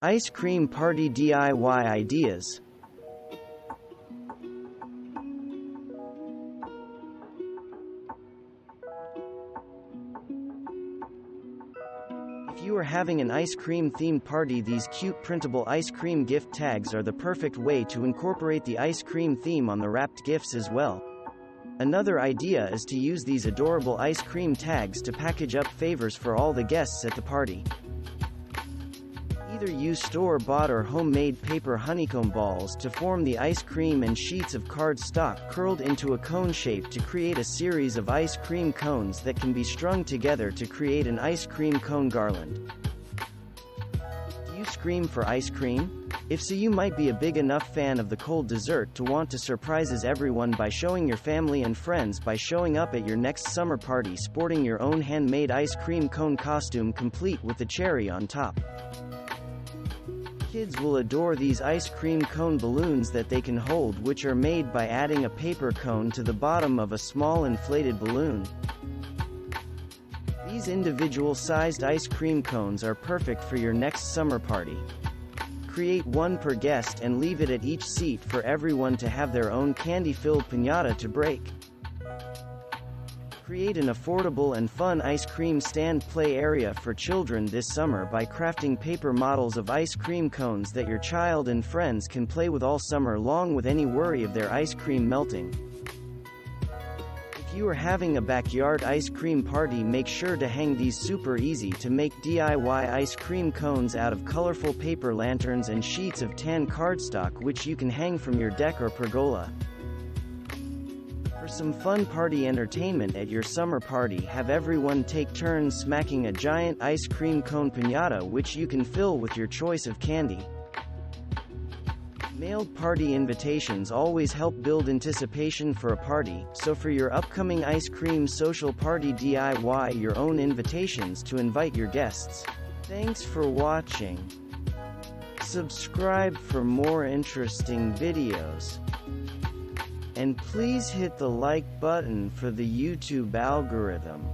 Ice cream party DIY ideas. If you are having an ice cream themed party, these cute printable ice cream gift tags are the perfect way to incorporate the ice cream theme on the wrapped gifts as well. Another idea is to use these adorable ice cream tags to package up favors for all the guests at the party. Either use store-bought or homemade paper honeycomb balls to form the ice cream and sheets of cardstock curled into a cone shape to create a series of ice cream cones that can be strung together to create an ice cream cone garland. Do you scream for ice cream? If so, you might be a big enough fan of the cold dessert to want to surprise everyone by showing your family and friends by showing up at your next summer party sporting your own handmade ice cream cone costume complete with the cherry on top. Kids will adore these ice cream cone balloons that they can hold, which are made by adding a paper cone to the bottom of a small inflated balloon. These individual-sized ice cream cones are perfect for your next summer party. Create one per guest and leave it at each seat for everyone to have their own candy-filled piñata to break. Create an affordable and fun ice cream stand play area for children this summer by crafting paper models of ice cream cones that your child and friends can play with all summer long without any worry of their ice cream melting. If you are having a backyard ice cream party, make sure to hang these super easy to make DIY ice cream cones out of colorful paper lanterns and sheets of tan cardstock, which you can hang from your deck or pergola. For some fun party entertainment at your summer party, have everyone take turns smacking a giant ice cream cone piñata, which you can fill with your choice of candy. Mailed party invitations always help build anticipation for a party, so for your upcoming ice cream social party, DIY your own invitations to invite your guests. Thanks for watching. Subscribe for more interesting videos. And please hit the like button for the YouTube algorithm.